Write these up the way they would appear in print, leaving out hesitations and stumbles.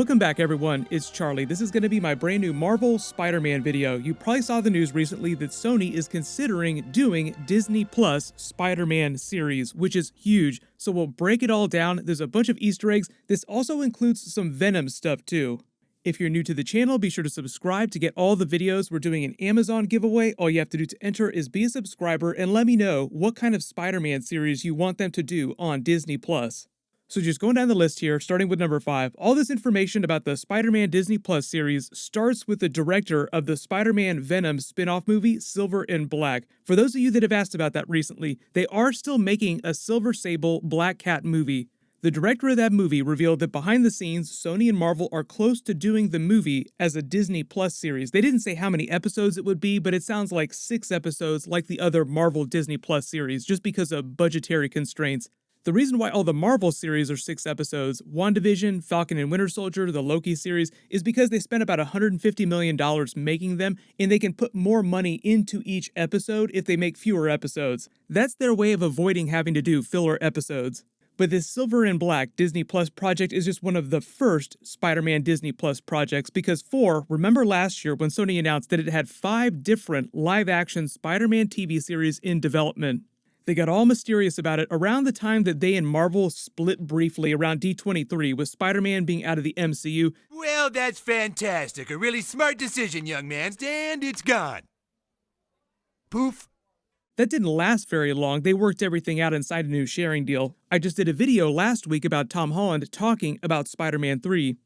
Welcome back everyone, it's Charlie. This is going to be my brand new Marvel Spider Man video. You probably saw the news recently that Sony is considering doing Disney Plus Spider Man series, which is huge. So we'll break it all down. There's a bunch of Easter eggs. This also includes some Venom stuff too. If you're new to the channel, be sure to subscribe to get all the videos. We're doing an Amazon giveaway. All you have to do to enter is be a subscriber and let me know what kind of Spider-Man series you want them to do on Disney+. So just going down the list here, starting with number 5, all this information about the Spider-Man Disney Plus series starts with the director of the Spider-Man Venom spin-off movie, Silver and Black. For those of you that have asked about that recently, they are still making a Silver Sable Black Cat movie. The director of that movie revealed that behind the scenes, Sony and Marvel are close to doing the movie as a Disney Plus series. They didn't say how many episodes it would be, but it sounds like 6 episodes like the other Marvel Disney Plus series, just because of budgetary constraints. The reason why all the Marvel series are 6 episodes, WandaVision, Falcon and Winter Soldier, the Loki series, is because they spent about $150 million making them, and they can put more money into each episode if they make fewer episodes. That's their way of avoiding having to do filler episodes. But this Silver and Black Disney Plus project is just one of the first Spider-Man Disney Plus projects because remember last year when Sony announced that it had 5 different live-action Spider-Man TV series in development. They got all mysterious about it around the time that they and Marvel split briefly around D23 with Spider-Man being out of the MCU. Well, that's fantastic. A really smart decision, young man. And it's gone. Poof. That didn't last very long. They worked everything out inside a new sharing deal. I just did a video last week about Tom Holland talking about Spider-Man 3.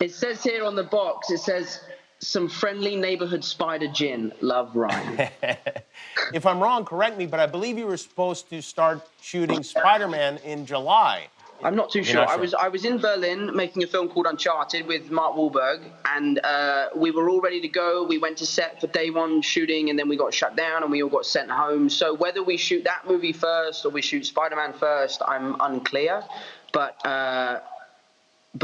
It says here on the box, it says, some friendly neighborhood spider gin. Love, Ryan. If I'm wrong, correct me, but I believe you were supposed to start shooting Spider-Man in July. I'm not too sure. I was in Berlin making a film called Uncharted with Mark Wahlberg, and we were all ready to go. We went to set for day 1 shooting, and then we got shut down, and we all got sent home. So whether we shoot that movie first or we shoot Spider-Man first, I'm unclear. But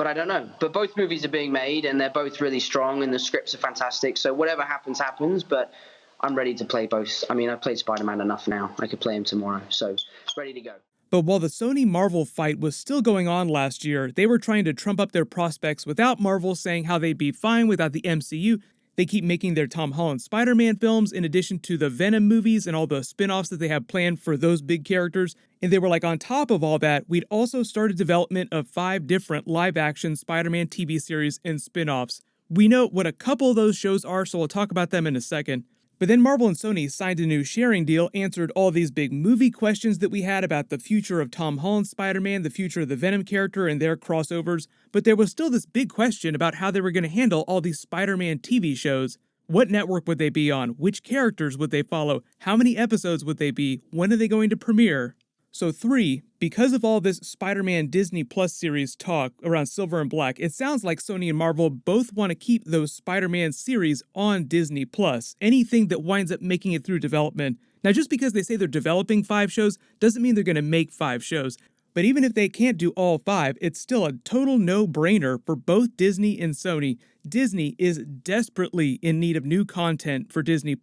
I don't know. But both movies are being made, and they're both really strong, and the scripts are fantastic. So whatever happens, happens. But I'm ready to play both. I mean, I've played Spider-Man enough now. I could play him tomorrow. So ready to go. But while the Sony-Marvel fight was still going on last year, they were trying to trump up their prospects without Marvel saying how they'd be fine without the MCU. They keep making their Tom Holland Spider-Man films in addition to the Venom movies and all the spin-offs that they have planned for those big characters. And they were like, on top of all that, we'd also started development of 5 different live-action Spider-Man TV series and spin-offs. We know what a couple of those shows are, so we'll talk about them in a second. But then Marvel and Sony signed a new sharing deal, answered all these big movie questions that we had about the future of Tom Holland's Spider-Man, the future of the Venom character and their crossovers, but there was still this big question about how they were going to handle all these Spider-Man TV shows. What network would they be on? Which characters would they follow? How many episodes would they be? When are they going to premiere? So 3, because of all this Spider-Man Disney Plus series talk around Silver and Black, it sounds like Sony and Marvel both want to keep those Spider-Man series on Disney Plus, anything that winds up making it through development. Now, just because they say they're developing 5 shows doesn't mean they're going to make 5 shows. But even if they can't do all 5, it's still a total no-brainer for both Disney and Sony. Disney is desperately in need of new content for Disney+.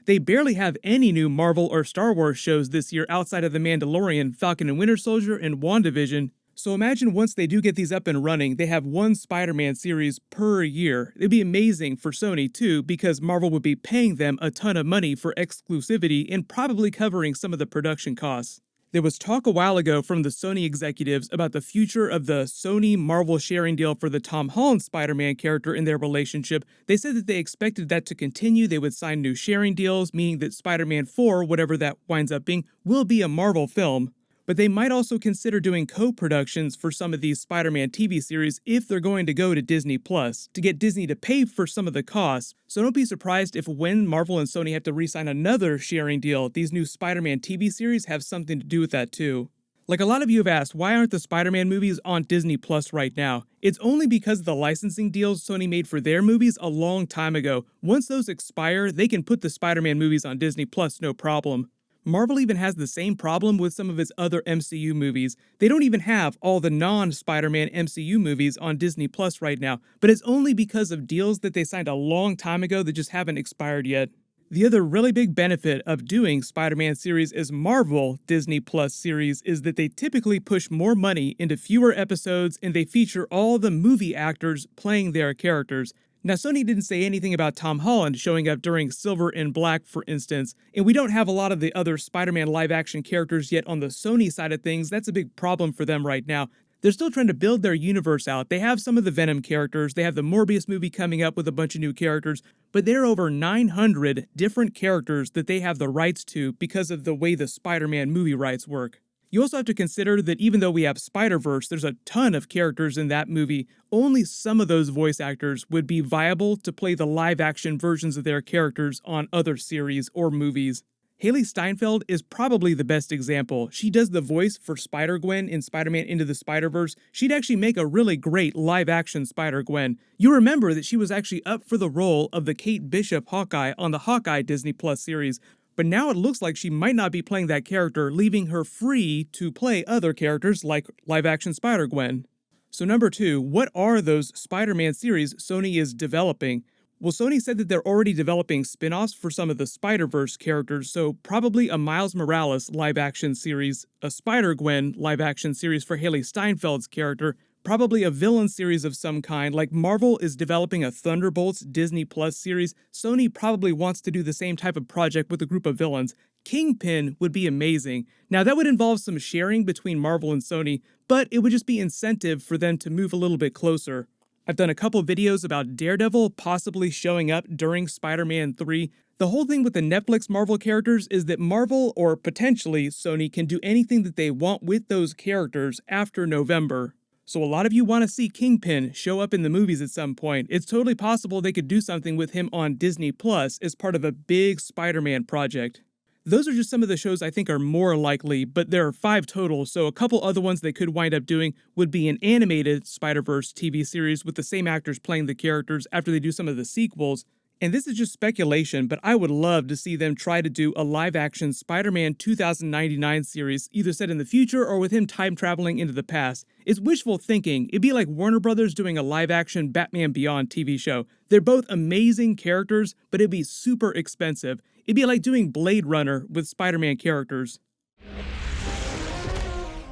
They barely have any new Marvel or Star Wars shows this year outside of The Mandalorian, Falcon and Winter Soldier, and WandaVision. So imagine once they do get these up and running, they have 1 Spider-Man series per year. It'd be amazing for Sony too, because Marvel would be paying them a ton of money for exclusivity and probably covering some of the production costs. There was talk a while ago from the Sony executives about the future of the Sony-Marvel sharing deal for the Tom Holland Spider-Man character in their relationship. They said that they expected that to continue. They would sign new sharing deals, meaning that Spider-Man 4, whatever that winds up being, will be a Marvel film. But they might also consider doing co-productions for some of these Spider-Man TV series if they're going to go to Disney Plus, to get Disney to pay for some of the costs. So don't be surprised if when Marvel and Sony have to re-sign another sharing deal, these new Spider-Man TV series have something to do with that too. Like a lot of you have asked, why aren't the Spider-Man movies on Disney Plus right now? It's only because of the licensing deals Sony made for their movies a long time ago. Once those expire, they can put the Spider-Man movies on Disney Plus no problem. Marvel even has the same problem with some of its other MCU movies. They don't even have all the non-Spider-Man MCU movies on Disney Plus right now, but it's only because of deals that they signed a long time ago that just haven't expired yet. The other really big benefit of doing Spider-Man series as Marvel Disney Plus series is that they typically push more money into fewer episodes and they feature all the movie actors playing their characters. Now, Sony didn't say anything about Tom Holland showing up during Silver and Black, for instance, and we don't have a lot of the other Spider-Man live-action characters yet on the Sony side of things. That's a big problem for them right now. They're still trying to build their universe out. They have some of the Venom characters, they have the Morbius movie coming up with a bunch of new characters, but there are over 900 different characters that they have the rights to because of the way the Spider-Man movie rights work. You also have to consider that even though we have Spider-Verse, there's a ton of characters in that movie, only some of those voice actors would be viable to play the live-action versions of their characters on other series or movies. Haley Steinfeld is probably the best example. She does the voice for Spider-Gwen in Spider-Man Into the Spider-Verse. She'd actually make a really great live-action Spider-Gwen. You remember that she was actually up for the role of the Kate Bishop Hawkeye on the Hawkeye Disney Plus series, but now it looks like she might not be playing that character, leaving her free to play other characters like live-action Spider-Gwen. So number 2, what are those Spider-Man series Sony is developing? Well, Sony said that they're already developing spin-offs for some of the Spider-Verse characters, so probably a Miles Morales live-action series, a Spider-Gwen live-action series for Haley Steinfeld's character, probably a villain series of some kind. Like Marvel is developing a Thunderbolts Disney Plus series, Sony probably wants to do the same type of project with a group of villains. Kingpin would be amazing. Now that would involve some sharing between Marvel and Sony, but it would just be incentive for them to move a little bit closer. I've done a couple videos about Daredevil possibly showing up during Spider-Man 3. The whole thing with the Netflix Marvel characters is that Marvel, or potentially Sony, can do anything that they want with those characters after November. So a lot of you want to see Kingpin show up in the movies at some point. It's totally possible they could do something with him on Disney Plus as part of a big Spider-Man project. Those are just some of the shows I think are more likely, but there are 5 total, so a couple other ones they could wind up doing would be an animated Spider-Verse TV series with the same actors playing the characters after they do some of the sequels. And this is just speculation, but I would love to see them try to do a live-action Spider-Man 2099 series, either set in the future or with him time-traveling into the past. It's wishful thinking. It'd be like Warner Brothers doing a live-action Batman Beyond TV show. They're both amazing characters, but it'd be super expensive. It'd be like doing Blade Runner with Spider-Man characters.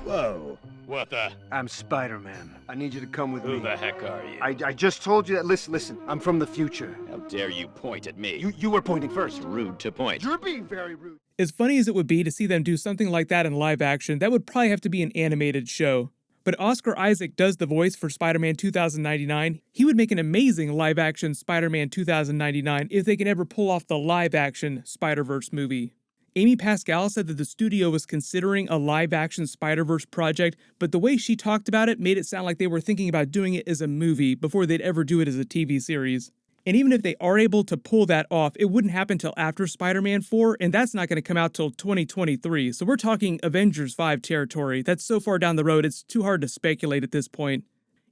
Whoa. What the? I'm Spider-Man. I need you to come with me. Who the heck are you? I just told you that. Listen. I'm from the future. How dare you point at me? You were pointing first. Rude to point. You're being very rude. As funny as it would be to see them do something like that in live action, that would probably have to be an animated show. But Oscar Isaac does the voice for Spider-Man 2099. He would make an amazing live-action Spider-Man 2099 if they can ever pull off the live-action Spider-Verse movie. Amy Pascal said that the studio was considering a live-action Spider-Verse project, but the way she talked about it made it sound like they were thinking about doing it as a movie before they'd ever do it as a TV series. And even if they are able to pull that off, it wouldn't happen till after Spider-Man 4, and that's not going to come out till 2023. So we're talking Avengers 5 territory. That's so far down the road, it's too hard to speculate at this point.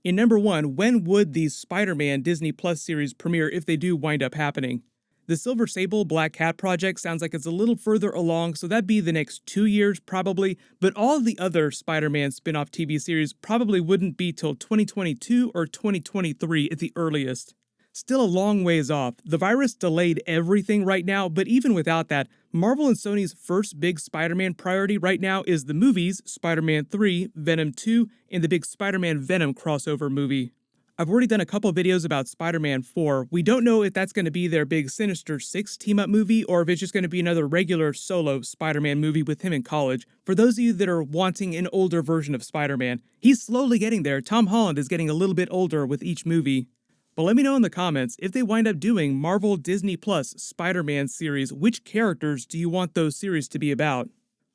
In number 1, when would these Spider-Man Disney Plus series premiere if they do wind up happening? The Silver Sable Black Cat project sounds like it's a little further along, so that'd be the next 2 years probably, but all the other Spider-Man spin-off TV series probably wouldn't be till 2022 or 2023 at the earliest. Still a long ways off. The virus delayed everything right now, but even without that, Marvel and Sony's first big Spider-Man priority right now is the movies Spider-Man 3, Venom 2, and the big Spider-Man Venom crossover movie. I've already done a couple videos about Spider-Man 4. We don't know if that's going to be their big Sinister Six team-up movie or if it's just going to be another regular solo Spider-Man movie with him in college. For those of you that are wanting an older version of Spider-Man, he's slowly getting there. Tom Holland is getting a little bit older with each movie. But let me know in the comments, if they wind up doing Marvel Disney Plus Spider-Man series, which characters do you want those series to be about?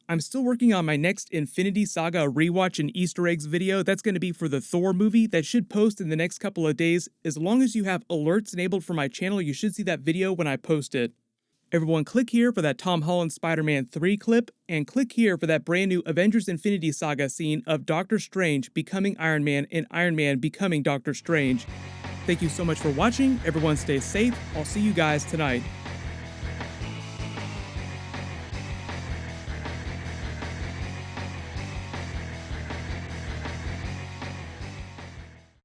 I'm still working on my next Infinity Saga rewatch and Easter eggs video. That's going to be for the Thor movie. That should post in the next couple of days. As long as you have alerts enabled for my channel, you should see that video when I post it. Everyone click here for that Tom Holland Spider-Man 3 clip, and click here for that brand new Avengers Infinity Saga scene of Doctor Strange becoming Iron Man and Iron Man becoming Doctor Strange. Thank you so much for watching. Everyone stay safe. I'll see you guys tonight.